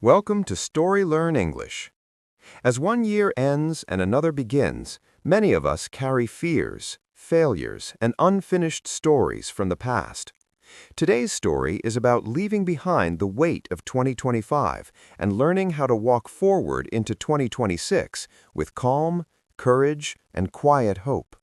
Welcome to StoryLearn English. As one year ends and another begins, many of us carry fears, failures, and unfinished stories from the past. Today's story is about leaving behind the weight of 2025 and learning how to walk forward into 2026 with calm, courage, and quiet hope.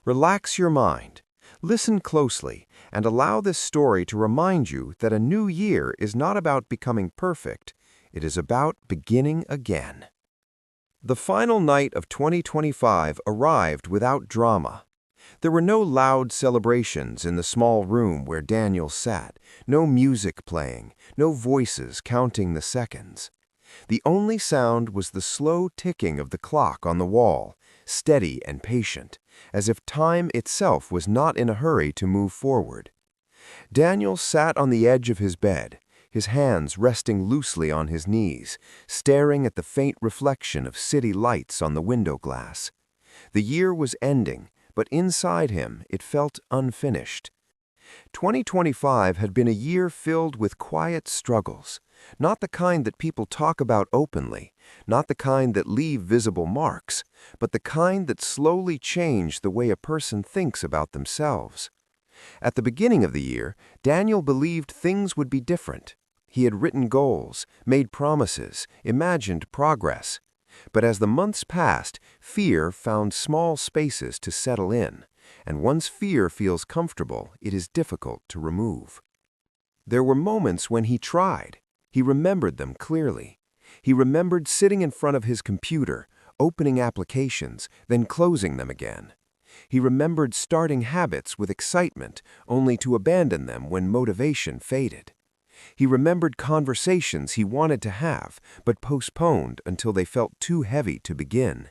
Relax your mind. Listen closely and allow this story to remind you that a new year is not about becoming perfect. It is about beginning again. The final night of 2025 arrived without drama. There were no loud celebrations in the small room where Daniel sat, no music playing, no voices counting the seconds. The only sound was the slow ticking of the clock on the wall, steady and patient, as if time itself was not in a hurry to move forward. Daniel sat on the edge of his bed, his hands resting loosely on his knees, staring at the faint reflection of city lights on the window glass. The year was ending, but inside him it felt unfinished. 2025 had been a year filled with quiet struggles, not the kind that people talk about openly, not the kind that leave visible marks, but the kind that slowly change the way a person thinks about themselves. At the beginning of the year, Daniel believed things would be different. He had written goals, made promises, imagined progress. But as the months passed, fear found small spaces to settle in, and once fear feels comfortable, it is difficult to remove. There were moments when he tried. He remembered them clearly. He remembered sitting in front of his computer, opening applications, then closing them again. He remembered starting habits with excitement, only to abandon them when motivation faded. He remembered conversations he wanted to have, but postponed until they felt too heavy to begin.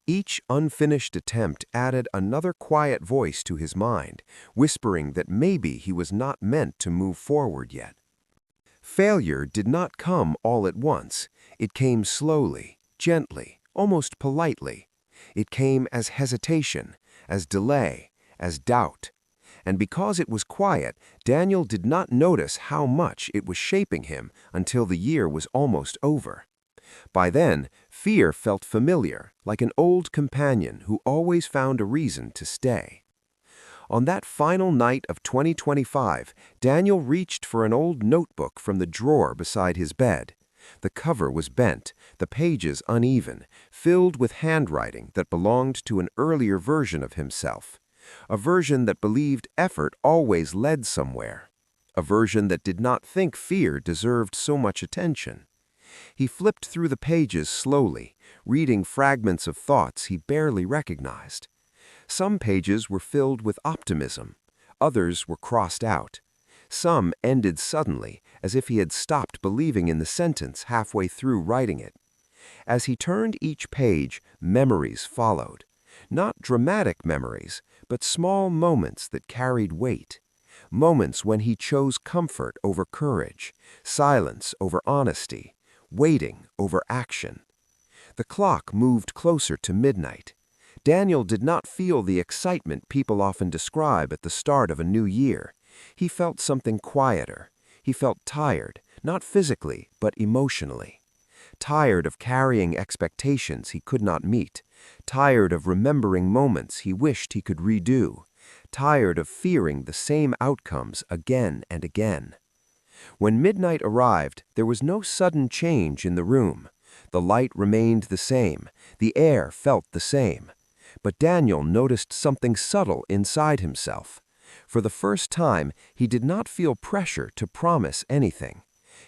Each unfinished attempt added another quiet voice to his mind, whispering that maybe he was not meant to move forward yet. Failure did not come all at once. It came slowly, gently, almost politely. It came as hesitation, as delay, as doubt. And because it was quiet, Daniel did not notice how much it was shaping him until the year was almost over. By then, fear felt familiar, like an old companion who always found a reason to stay. On that final night of 2025, Daniel reached for an old notebook from the drawer beside his bed. The cover was bent, the pages uneven, filled with handwriting that belonged to an earlier version of himself. A version that believed effort always led somewhere. A version that did not think fear deserved so much attention. He flipped through the pages slowly, reading fragments of thoughts he barely recognized. Some pages were filled with optimism. Others were crossed out. Some ended suddenly, as if he had stopped believing in the sentence halfway through writing it. As he turned each page, memories followed. Not dramatic memories, but small moments that carried weight. Moments when he chose comfort over courage, silence over honesty, waiting over action. The clock moved closer to midnight. Daniel did not feel the excitement people often describe at the start of a new year. He felt something quieter. He felt tired, not physically, but emotionally. Tired of carrying expectations he could not meet. Tired of remembering moments he wished he could redo. Tired of fearing the same outcomes again and again. When midnight arrived, there was no sudden change in the room. The light remained the same. The air felt the same. But Daniel noticed something subtle inside himself. For the first time, he did not feel pressure to promise anything.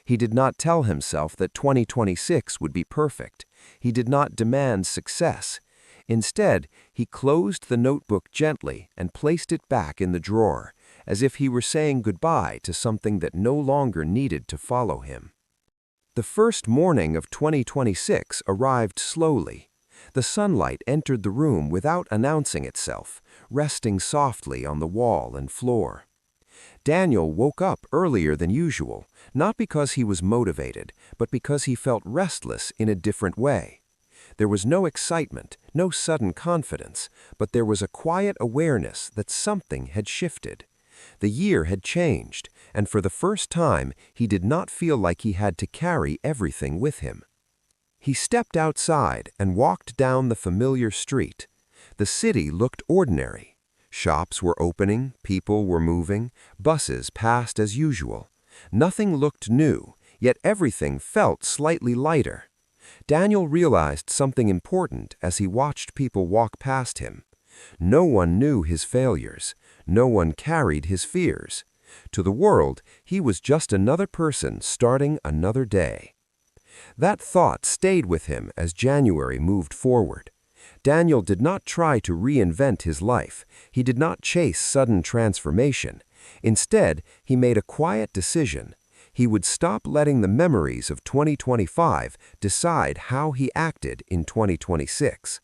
He did not tell himself that 2026 would be perfect. He did not demand success. Instead, he closed the notebook gently and placed it back in the drawer, as if he were saying goodbye to something that no longer needed to follow him. The first morning of 2026 arrived slowly. The sunlight entered the room without announcing itself, resting softly on the wall and floor. Daniel woke up earlier than usual, not because he was motivated, but because he felt restless in a different way. There was no excitement, no sudden confidence, but there was a quiet awareness that something had shifted. The year had changed, and for the first time, he did not feel like he had to carry everything with him. He stepped outside and walked down the familiar street. The city looked ordinary. Shops were opening, people were moving, buses passed as usual. Nothing looked new, yet everything felt slightly lighter. Daniel realized something important as he watched people walk past him. No one knew his failures. No one carried his fears. To the world, he was just another person starting another day. That thought stayed with him as January moved forward. Daniel did not try to reinvent his life. He did not chase sudden transformation. Instead, he made a quiet decision. He would stop letting the memories of 2025 decide how he acted in 2026.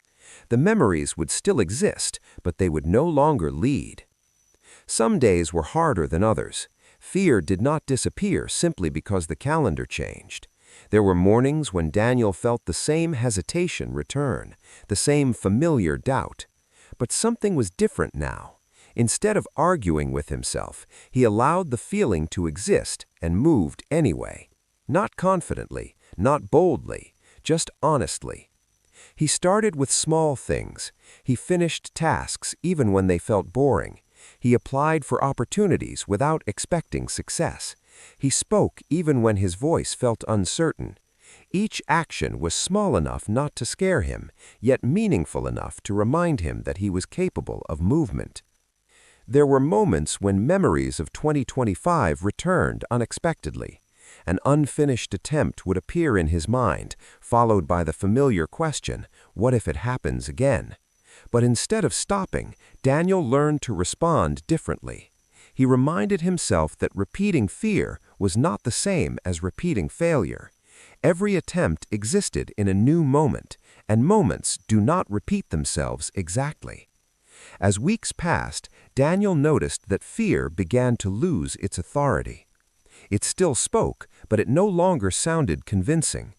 The memories would still exist, but they would no longer lead. Some days were harder than others. Fear did not disappear simply because the calendar changed. There were mornings when Daniel felt the same hesitation return, the same familiar doubt. But something was different now. Instead of arguing with himself, he allowed the feeling to exist and moved anyway. Not confidently, not boldly, just honestly. He started with small things. He finished tasks even when they felt boring. He applied for opportunities without expecting success. He spoke even when his voice felt uncertain. Each action was small enough not to scare him, yet meaningful enough to remind him that he was capable of movement. There were moments when memories of 2025 returned unexpectedly. An unfinished attempt would appear in his mind, followed by the familiar question, "What if it happens again?" But instead of stopping, Daniel learned to respond differently. He reminded himself that repeating fear was not the same as repeating failure. Every attempt existed in a new moment, and moments do not repeat themselves exactly. As weeks passed, Daniel noticed that fear began to lose its authority. It still spoke, but it no longer sounded convincing.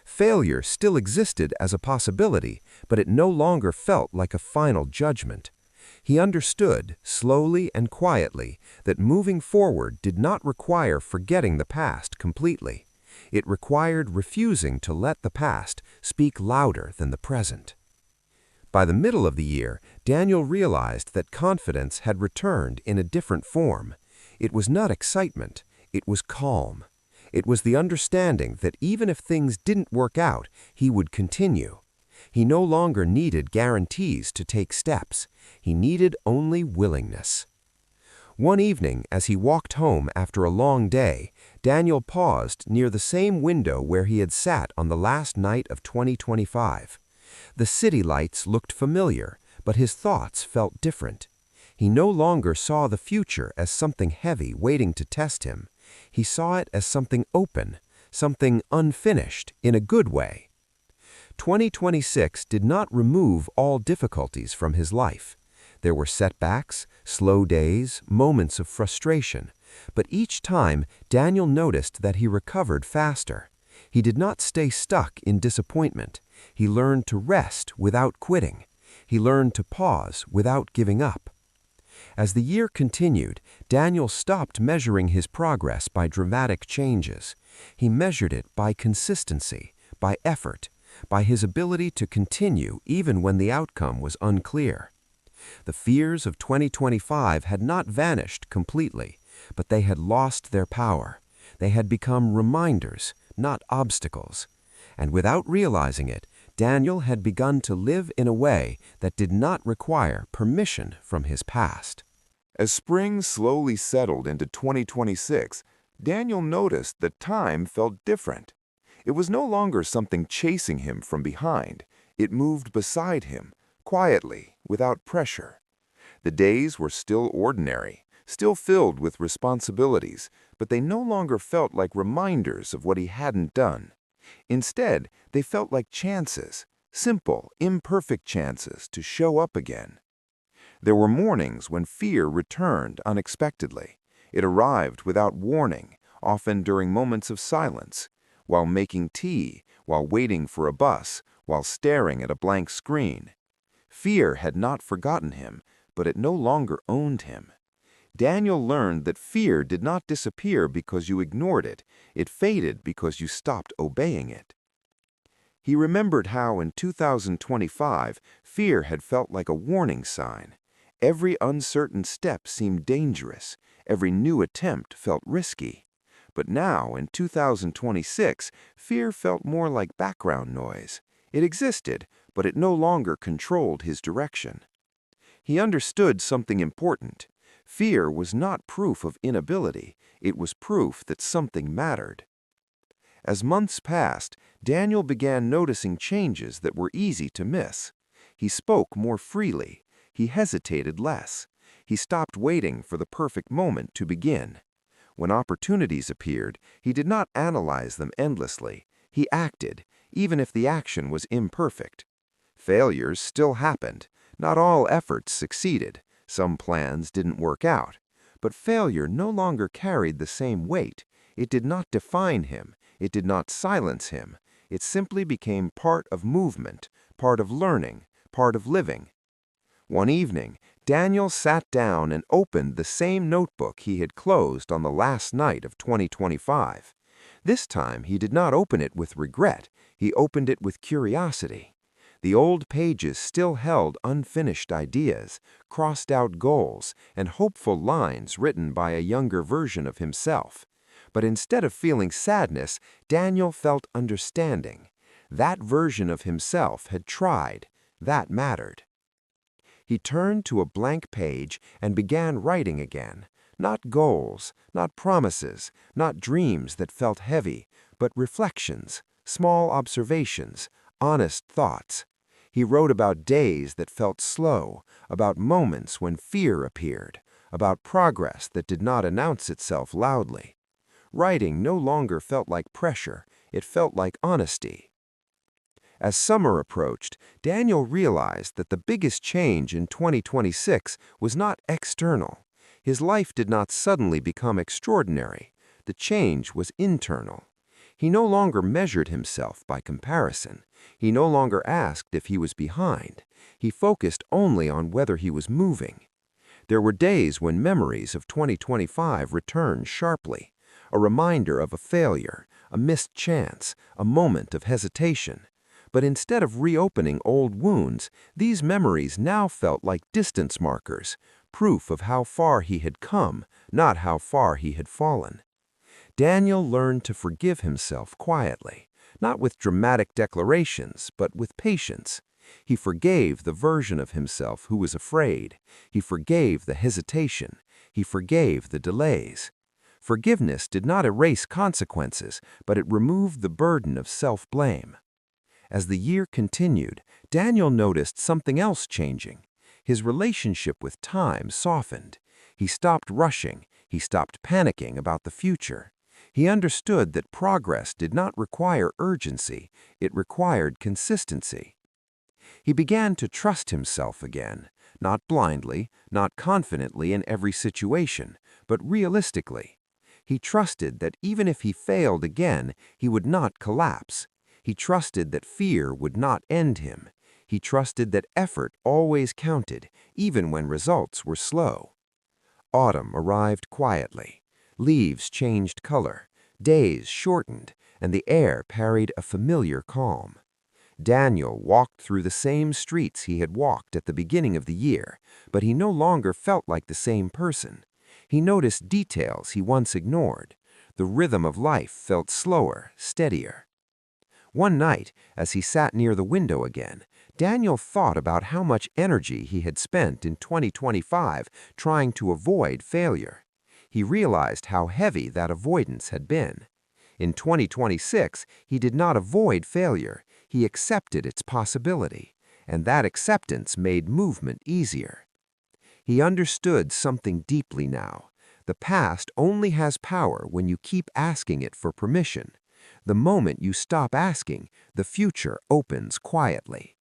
Failure still existed as a possibility, but it no longer felt like a final judgment. He understood, slowly and quietly, that moving forward did not require forgetting the past completely. It required refusing to let the past speak louder than the present. By the middle of the year, Daniel realized that confidence had returned in a different form. It was not excitement, it was calm. It was the understanding that even if things didn't work out, he would continue. He no longer needed guarantees to take steps. He needed only willingness. One evening, as he walked home after a long day, Daniel paused near the same window where he had sat on the last night of 2025. The city lights looked familiar, but his thoughts felt different. He no longer saw the future as something heavy waiting to test him. He saw it as something open, something unfinished in a good way. 2026 did not remove all difficulties from his life. There were setbacks, slow days, moments of frustration, but each time Daniel noticed that he recovered faster. He did not stay stuck in disappointment. He learned to rest without quitting. He learned to pause without giving up. As the year continued, Daniel stopped measuring his progress by dramatic changes. He measured it by consistency, by effort, by his ability to continue even when the outcome was unclear. The fears of 2025 had not vanished completely, but they had lost their power. They had become reminders, not obstacles. And without realizing it, Daniel had begun to live in a way that did not require permission from his past. As spring slowly settled into 2026, Daniel noticed that time felt different. It was no longer something chasing him from behind. It moved beside him, quietly, without pressure. The days were still ordinary, still filled with responsibilities, but they no longer felt like reminders of what he hadn't done. Instead, they felt like chances, simple, imperfect chances to show up again. There were mornings when fear returned unexpectedly. It arrived without warning, often during moments of silence, while making tea, while waiting for a bus, while staring at a blank screen. Fear had not forgotten him, but it no longer owned him. Daniel learned that fear did not disappear because you ignored it. It faded because you stopped obeying it. He remembered how in 2025, fear had felt like a warning sign. Every uncertain step seemed dangerous. Every new attempt felt risky. But now, in 2026, fear felt more like background noise. It existed, but it no longer controlled his direction. He understood something important. Fear was not proof of inability. It was proof that something mattered. As months passed, Daniel began noticing changes that were easy to miss. He spoke more freely. He hesitated less. He stopped waiting for the perfect moment to begin. When opportunities appeared, he did not analyze them endlessly. He acted, even if the action was imperfect. Failures still happened. Not all efforts succeeded. Some plans didn't work out. But failure no longer carried the same weight. It did not define him. It did not silence him. It simply became part of movement, part of learning, part of living. One evening, Daniel sat down and opened the same notebook he had closed on the last night of 2025. This time, he did not open it with regret. He opened it with curiosity. The old pages still held unfinished ideas, crossed-out goals, and hopeful lines written by a younger version of himself. But instead of feeling sadness, Daniel felt understanding. That version of himself had tried. That mattered. He turned to a blank page and began writing again. Not goals, not promises, not dreams that felt heavy, but reflections, small observations, honest thoughts. He wrote about days that felt slow, about moments when fear appeared, about progress that did not announce itself loudly. Writing no longer felt like pressure, it felt like honesty. As summer approached, Daniel realized that the biggest change in 2026 was not external. His life did not suddenly become extraordinary. The change was internal. He no longer measured himself by comparison. He no longer asked if he was behind. He focused only on whether he was moving. There were days when memories of 2025 returned sharply. A reminder of a failure, a missed chance, a moment of hesitation. But instead of reopening old wounds, these memories now felt like distance markers, proof of how far he had come, not how far he had fallen. Daniel learned to forgive himself quietly, not with dramatic declarations, but with patience. He forgave the version of himself who was afraid. He forgave the hesitation. He forgave the delays. Forgiveness did not erase consequences, but it removed the burden of self-blame. As the year continued, Daniel noticed something else changing. His relationship with time softened. He stopped rushing. He stopped panicking about the future. He understood that progress did not require urgency, it required consistency. He began to trust himself again, not blindly, not confidently in every situation, but realistically. He trusted that even if he failed again, he would not collapse. He trusted that fear would not end him. He trusted that effort always counted, even when results were slow. Autumn arrived quietly. Leaves changed color. Days shortened, and the air carried a familiar calm. Daniel walked through the same streets he had walked at the beginning of the year, but he no longer felt like the same person. He noticed details he once ignored. The rhythm of life felt slower, steadier. One night, as he sat near the window again, Daniel thought about how much energy he had spent in 2025 trying to avoid failure. He realized how heavy that avoidance had been. In 2026, he did not avoid failure, he accepted its possibility, and that acceptance made movement easier. He understood something deeply now. The past only has power when you keep asking it for permission. The moment you stop asking, the future opens quietly.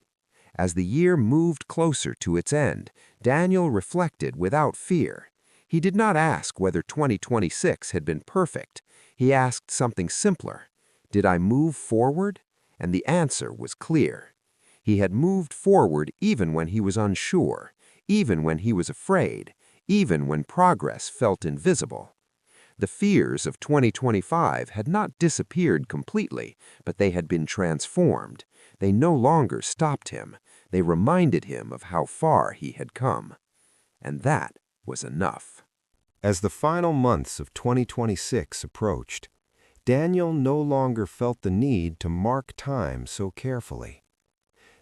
As the year moved closer to its end, Daniel reflected without fear. He did not ask whether 2026 had been perfect. He asked something simpler. Did I move forward? And the answer was clear. He had moved forward even when he was unsure, even when he was afraid, even when progress felt invisible. The fears of 2025 had not disappeared completely, but they had been transformed. They no longer stopped him. They reminded him of how far he had come. And that was enough. As the final months of 2026 approached, Daniel no longer felt the need to mark time so carefully.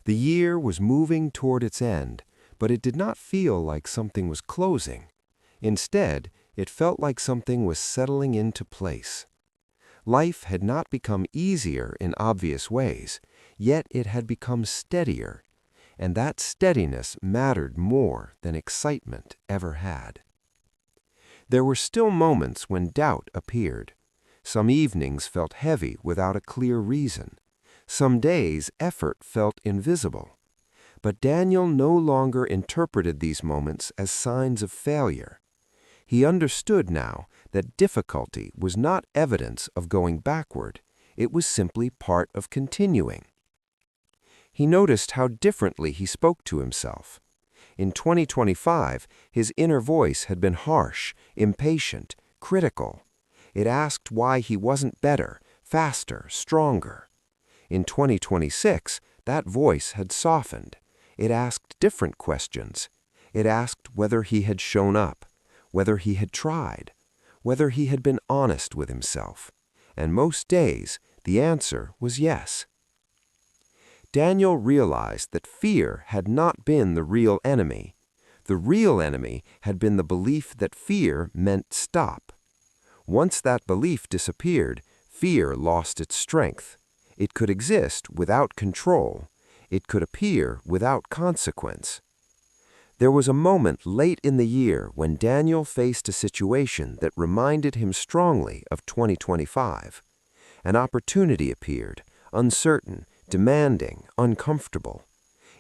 The year was moving toward its end, but it did not feel like something was closing. Instead, it felt like something was settling into place. Life had not become easier in obvious ways, yet it had become steadier, and that steadiness mattered more than excitement ever had. There were still moments when doubt appeared. Some evenings felt heavy without a clear reason. Some days effort felt invisible. But Daniel no longer interpreted these moments as signs of failure. He understood now that difficulty was not evidence of going backward. It was simply part of continuing. He noticed how differently he spoke to himself. In 2025, his inner voice had been harsh, impatient, critical. It asked why he wasn't better, faster, stronger. In 2026, that voice had softened. It asked different questions. It asked whether he had shown up, whether he had tried, whether he had been honest with himself. And most days, the answer was yes. Daniel realized that fear had not been the real enemy. The real enemy had been the belief that fear meant stop. Once that belief disappeared, fear lost its strength. It could exist without control. It could appear without consequence. There was a moment late in the year when Daniel faced a situation that reminded him strongly of 2025. An opportunity appeared, uncertain, demanding, uncomfortable.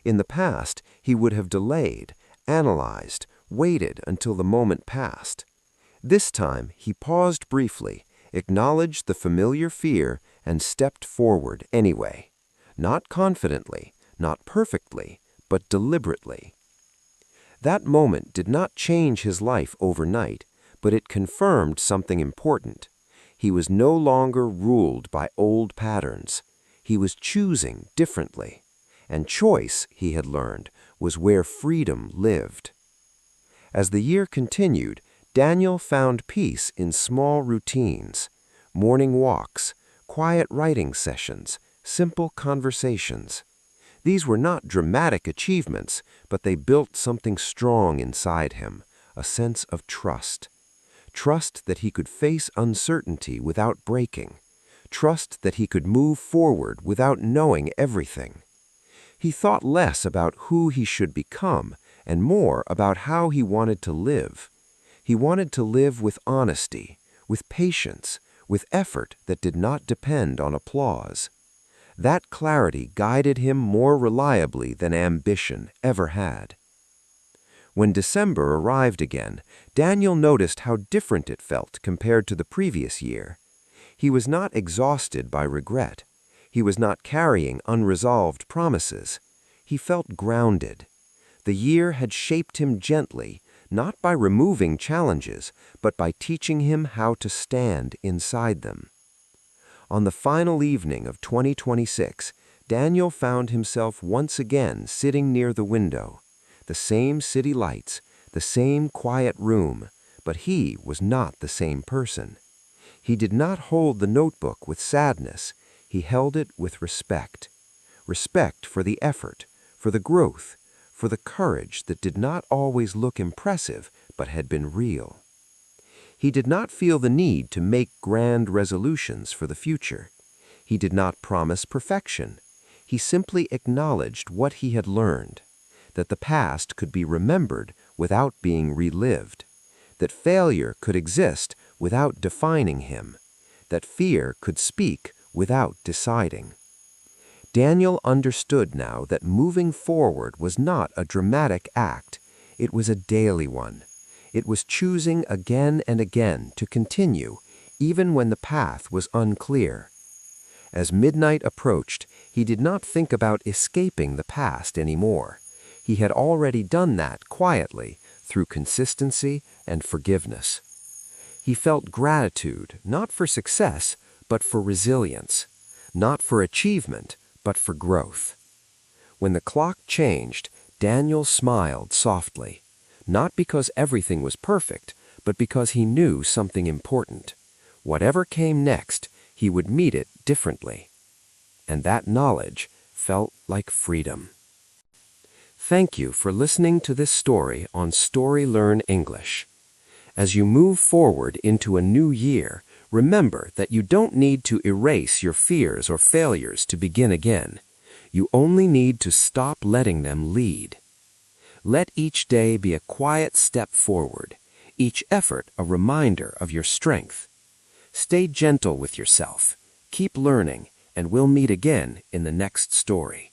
In the past, he would have delayed, analyzed, waited until the moment passed. This time, he paused briefly, acknowledged the familiar fear, and stepped forward anyway. Not confidently, not perfectly, but deliberately. That moment did not change his life overnight, but it confirmed something important. He was no longer ruled by old patterns. He was choosing differently. And choice, he had learned, was where freedom lived. As the year continued, Daniel found peace in small routines, morning walks, quiet writing sessions, simple conversations. These were not dramatic achievements, but they built something strong inside him, a sense of trust. Trust that he could face uncertainty without breaking. Trust that he could move forward without knowing everything. He thought less about who he should become and more about how he wanted to live. He wanted to live with honesty, with patience, with effort that did not depend on applause. That clarity guided him more reliably than ambition ever had. When December arrived again, Daniel noticed how different it felt compared to the previous year. He was not exhausted by regret. He was not carrying unresolved promises. He felt grounded. The year had shaped him gently, not by removing challenges, but by teaching him how to stand inside them. On the final evening of 2026, Daniel found himself once again sitting near the window. The same city lights, the same quiet room, but he was not the same person. He did not hold the notebook with sadness. He held it with respect. Respect for the effort, for the growth, for the courage that did not always look impressive, but had been real. He did not feel the need to make grand resolutions for the future. He did not promise perfection. He simply acknowledged what he had learned, that the past could be remembered without being relived, that failure could exist without defining him, that fear could speak without deciding. Daniel understood now that moving forward was not a dramatic act. It was a daily one. It was choosing again and again to continue, even when the path was unclear. As midnight approached, he did not think about escaping the past anymore. He had already done that quietly, through consistency and forgiveness. He felt gratitude not for success, but for resilience, not for achievement, but for growth. When the clock changed, Daniel smiled softly, not because everything was perfect, but because he knew something important. Whatever came next, he would meet it differently. And that knowledge felt like freedom. Thank you for listening to this story on StoryLearn English. As you move forward into a new year, remember that you don't need to erase your fears or failures to begin again. You only need to stop letting them lead. Let each day be a quiet step forward, each effort a reminder of your strength. Stay gentle with yourself, keep learning, and we'll meet again in the next story.